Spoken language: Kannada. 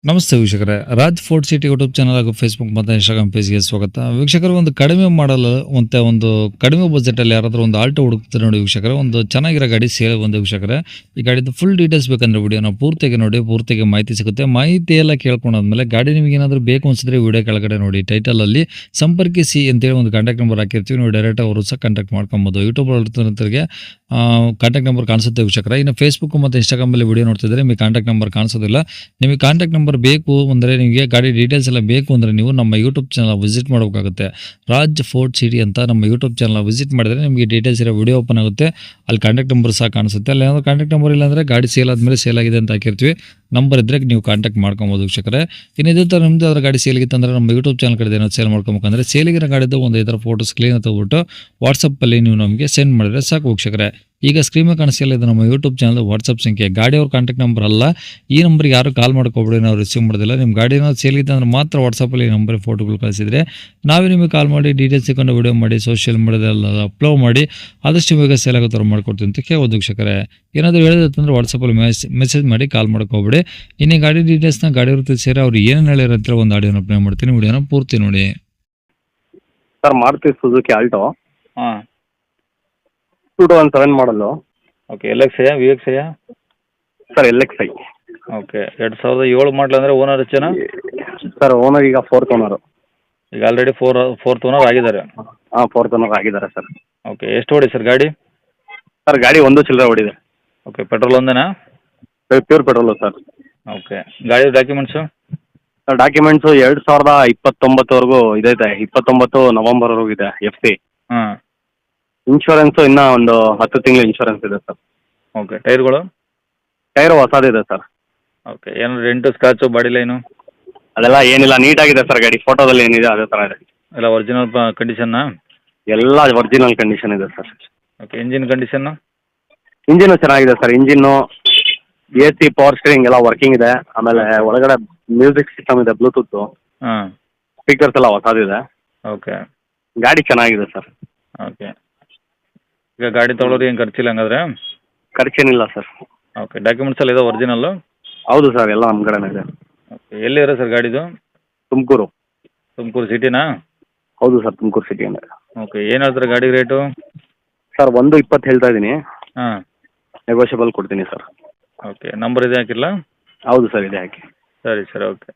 ನಮಸ್ತೆ ವೀಕ್ಷಕರೇ, Raj fort city YouTube channel ಹಾಗೂ ಫೇಸ್ಬುಕ್ ಮತ್ತು ಇನ್ಸ್ಟಾಗ್ರಾಮ್ ಪೇಜ್ಗೆ ಸ್ವಾಗತ. ವೀಕ್ಷಕರು, ಒಂದು ಕಡಿಮೆ ಮಾಡಲು ಮತ್ತು ಒಂದು ಕಡಿಮೆ ಬಜೆಟಲ್ಲಿ ಯಾರಾದರೂ ಒಂದು ಆಲ್ಟೋ ಹುಡುಕ್ತಾರೆ ನೋಡಿ ವೀಕ್ಷಕರೇ, ಒಂದು ಚೆನ್ನಾಗಿರೋ ಗಾಡಿ ಸೇಲ್ ಬಂದು ವೀಕ್ಷಕರೇ. ಈ ಗಾಡಿದು ಫುಲ್ ಡೀಟೇಲ್ಸ್ ಬೇಕಂದ್ರೆ ವಿಡಿಯೋನ ಪೂರ್ತಿಗೆ ನೋಡಿ, ಪೂರ್ತಿಗೆ ಮಾಹಿತಿ ಸಿಗುತ್ತೆ. ಮಾಹಿತಿ ಎಲ್ಲ ಕೇಳ್ಕೊಂಡಾದ್ಮೇಲೆ ಗಾಡಿ ನಿಮಗೆ ಏನಾದರೂ ಬೇಕು ಅನ್ಸಿದ್ರೆ ವಿಡಿಯೋ ಕೆಳಗಡೆ ನೋಡಿ ಟೈಟಲಲ್ಲಿ ಸಂಪರ್ಕಿಸಿ ಅಂತೇಳಿ ಒಂದು ಕಾಂಟ್ಯಾಕ್ಟ್ ನಂಬರ್ ಹಾಕಿರ್ತೀವಿ. ನೀವು ಡೈರೆಕ್ಟ್ ಅವರು ಸಹ ಕಾಂಟ್ಯಾಕ್ಟ್ ಮಾಡ್ಕೊಬೋದು. ಯೂಟ್ಯೂಬ್ ರೈತರಿಗೆ ಕಾಂಟ್ಯಾಕ್ಟ್ ನಂಬರ್ ಕಾಣಿಸುತ್ತೆ ವೀಕ್ಷಕರೇ. ಇನ್ನು ಫೇಸ್ಬುಕ್ ಮತ್ತು ಇನ್ಸ್ಟಾಗ್ರಾಮಲ್ಲಿ ವಿಡಿಯೋ ನೋಡ್ತಿದ್ರೆ ನಿಮಗೆ ಕಾಂಟ್ಯಾಕ್ಟ್ ನಂಬರ್ ಕಾಣಿಸೋದಿಲ್ಲ. ನಿಮಗೆ ಕಾಂಟ್ಯಾಕ್ಟ್ ನಂಬರ್ ಬೇಕು ಅಂದರೆ, ನಿಮಗೆ ಗಾಡಿ ಡೀಟೇಲ್ಸ್ ಎಲ್ಲ ಬೇಕು ಅಂದರೆ ನೀವು ನಮ್ಮ ಯೂಟ್ಯೂಬ್ ಚಾನಲ್ ವಿಸಿಟ್ ಮಾಡಬೇಕಾಗುತ್ತೆ. ರಾಜ್ ಫೋರ್ಟ್ ಸಿಟಿ ಅಂತ ನಮ್ಮ ಯೂಟ್ಯೂಬ್ ಚಾನಲ್ ವಿಸಿಟ್ ಮಾಡಿದ್ರೆ ನಿಮಗೆ ಡೀಟೇಲ್ಸ್ ಇರೋ ವಿಡಿಯೋ ಓಪನ್ ಆಗುತ್ತೆ. ಅಲ್ಲಿ ಕಾಂಟ್ಯಾಕ್ಟ್ ನಂಬರ್ ಸಹ ಕಾಣಿಸುತ್ತೆ. ಅಲ್ಲಿ ಏನಾದರೂ ಕಾಂಟ್ಯಾಕ್ಟ್ ನಂಬರ್ ಇಲ್ಲ ಅಂದರೆ ಗಾಡಿ ಸೇಲ್ ಆದಮೇಲೆ ಸೇಲ್ ಆಗಿದೆ ಅಂತ ಹಾಕಿರ್ತೀವಿ. ನಂಬರ್ ಇದ್ದರೆ ನೀವು ಕಾಂಟ್ಯಾಕ್ಟ್ ಮಾಡ್ಕೊಬೋದು ವೀಕ್ಷಕರೇ. ಇನ್ನು ಇದೇ ಥರ ನಿಮ್ಮದು ಅದರ ಗಾಡಿ ಸೇಲಿಗಿತ್ತು ಅಂದರೆ ನಮ್ಮ ಯೂಟ್ಯೂಬ್ ಚಾನಲ್ ಕಡೆ ಏನಾದ್ರು ಸೇಲ್ ಮಾಡ್ಕೊಬೇಕಂದ್ರೆ ಸೇಲಿಗಿರೋ ಗಾಡಿದ್ದು ಒಂದು ಇದರ ಫೋಟೋಸ್ ಕ್ಲೀನ್ ತೆಗೆದುಬಿಟ್ಟು ವಾಟ್ಸಪ್ಪಲ್ಲಿ ನೀವು ನಮಗೆ ಸೆಂಡ್ ಮಾಡಿದ್ರೆ ಸಾಕು ವೀಕ್ಷಕರೇ. ಈಗ ಸ್ಕ್ರೀನ್ ಮೇಲೆ ಕಾಣಿಸ್ತಿಲ್ಲ, ಇದು ನಮ್ಮ ಯೂಟ್ಯೂಬ್ ಚಾನಲ್ ವಾಟ್ಸಪ್ ಸಂಖ್ಯೆ. ಗಾಡಿಯವ್ರ ಕಾಂಟ್ಯಾಕ್ಟ್ ನಂಬರ್ ಅಲ್ಲ. ಈ ನಂಬರ್ಗೆ ಯಾರು ಕಾಲ್ ಮಾಡ್ಕೊಬೇಡಿ, ನಾವು ರಿಸೀವ್ ಮಾಡೋದಿಲ್ಲ. ನಿಮ್ಮ ಗಾಡಿ ಏನಾದ್ರು ಸೇಲ್ಗಿತ್ತು ಅಂದ್ರೆ ಮಾತ್ರ ವಾಟ್ಸಪ್ಪಲ್ಲಿ ಈ ನಂಬರ್ ಫೋಟೋಗಳು ಕಳಿಸಿದ್ರೆ ನಾವೇ ನಿಮಗೆ ಕಾಲ್ ಮಾಡಿ ಡೀಟೇಲ್ಸ್ ಸಿಕ್ಕೊಂಡು ವಿಡಿಯೋ ಮಾಡಿ ಸೋಷಿಯಲ್ ಮೀಡಿಯಾದಲ್ಲ ಅಪ್ಲೋಡ್ ಮಾಡಿ ಆದಷ್ಟು ಬೇಗ ಸೇಲ್ ಆಗೋ ಥರ ಮಾಡ್ಕೊಡ್ತೀವಿ ಅಂತ ಕೇಳ್ಬೋದು ವೀಕ್ಷಕರೇ. ಏನಾದರೂ ಹೇಳಿದ್ರೆ ವಾಟ್ಸಪ್ಪಲ್ಲಿ ಮೆಸೇಜ್ ಮಾಡಿ ಕಾಲ್ ಮಾಡ್ಕೋಬೇಡಿ. ಇನ್ನು ಗಾಡಿ ಡೀಟೇಲ್ಸ್ನ ಗಾಡಿ ಇರುತ್ತೆ ಸೇರಿ ಅವ್ರು ಏನೇನು ಹೇಳಿರೋ ಅಂತ ಒಂದು ಆಡಿಯೋನ ಪ್ಲೇ ಮಾಡ್ತೀನಿ. ವಿಡಿಯೋನ ಪೂರ್ತಿ ನೋಡಿ. ಸರ್, ಮಾರುತಿ ಸುಜುಕಿ ಆಲ್ಟೋ ಹಾಂ, 2007 model. Okay. L X V X sir, LXi. Okay. 2007 model ಅಂದರೆ ಓನರ್ ಹೆಚ್ಚೇನಾ? ಸರ್, ಓನರ್ ಈಗ 4th ಓನರು. ಈಗ ಆಲ್ರೆಡಿ ಫೋರ್ತ್ ಓನರ್ ಆಗಿದ್ದಾರೆ. ಹಾಂ, 4th ಓನರ್ ಆಗಿದ್ದಾರೆ ಸರ್. ಓಕೆ. ಎಷ್ಟು ಓಡಿ ಸರ್ ಗಾಡಿ? ಸರ್, ಗಾಡಿ ಒಂದು ಚಿಲ್ಲರೆ ಓಡಿದೆ. ಓಕೆ. ಪೆಟ್ರೋಲ್ ಒಂದೇನಾ? Pure petrol sir. ಓಕೆ. ಗಾಡಿ ಡಾಕ್ಯುಮೆಂಟ್ಸು? ಸರ್, ಡಾಕ್ಯುಮೆಂಟ್ಸು 2029ವರೆಗೂ ಇದೈತೆ. 29 ನವಂಬರ್ವರೆಗೂ ಇದೆ FC. ಹಾಂ. ಇನ್ಶೂರೆನ್ಸು ಇನ್ನೂ ಒಂದು 10 ತಿಂಗಳು ಇನ್ಶೂರೆನ್ಸ್ ಇದೆ ಸರ್. ಓಕೆ. ಟೈರ್ಗಳು? ಟೈರು ಹೊಸದಿದೆ ಸರ್. ಓಕೆ. ಏನು ರೆಂಟು ಸ್ಕ್ರಾಚು ಬಾಡಿ ಲೈನು? ಅದೆಲ್ಲ ಏನಿಲ್ಲ, ನೀಟಾಗಿದೆ ಸರ್. ಗಾಡಿ ಫೋಟೋದಲ್ಲಿ ಏನಿದೆ ಅದೇ ಥರ ಇದೆ. ಎಲ್ಲ ಒರಿಜಿನಲ್ ಕಂಡೀಷನ್ನಾ? ಎಲ್ಲ ಒರಿಜಿನಲ್ ಕಂಡೀಷನ್ ಇದೆ sir. Okay. Engine condition? Engine ಚೆನ್ನಾಗಿದೆ sir. Engine AC, power steering ಎಲ್ಲ ವರ್ಕಿಂಗ್ ಇದೆ. ಆಮೇಲೆ ಒಳಗಡೆ ಮ್ಯೂಸಿಕ್ ಸಿಸ್ಟಮ್ ಇದೆ, ಬ್ಲೂಟೂತ್ ಹಾಂ. ಸ್ಪೀಕರ್ಸ್ ಎಲ್ಲ ಹೊಸದಿದೆ. ಓಕೆ. ಗಾಡಿ ಚೆನ್ನಾಗಿದೆ ಸರ್. ಓಕೆ. ಈಗ ಗಾಡಿ ತೊಗೊಳೋರು ಏನು ಖರ್ಚಿಲ್ಲ ಹಂಗಾದ್ರೆ? ಖರ್ಚೇನಿಲ್ಲ ಸರ್. ಓಕೆ. ಡಾಕ್ಯುಮೆಂಟ್ಸ್ ಎಲ್ಲ ಇದೆ ಒರಿಜಿನಲ್ಲು? ಹೌದು ಸರ್, ಎಲ್ಲ ನಮ್ಮ ಕಡೆನೇ ಇದೆ. ಓಕೆ. ಎಲ್ಲಿರೋ ಸರ್ ಗಾಡಿದು? ತುಮಕೂರು. ತುಮಕೂರು ಸಿಟಿನಾ? ಹೌದು ಸರ್, ತುಮಕೂರು ಸಿಟಿಯಿಂದ. ಓಕೆ. ಏನು ಹೇಳ್ತಾರೆ ಗಾಡಿ ರೇಟು? ಸರ್, 120 ಹೇಳ್ತಾ ಇದ್ದೀನಿ. ಹಾಂ. ನೆಗೋಷಿಯಬಲ್ ಕೊಡ್ತೀನಿ ಸರ್. ಓಕೆ. ನಂಬರ್ ಇದೆ ಹಾಕಿಲ್ಲ? ಹೌದು ಸರ್, ಇದೆ ಹಾಕಿ. ಸರಿ ಸರ್. ಓಕೆ.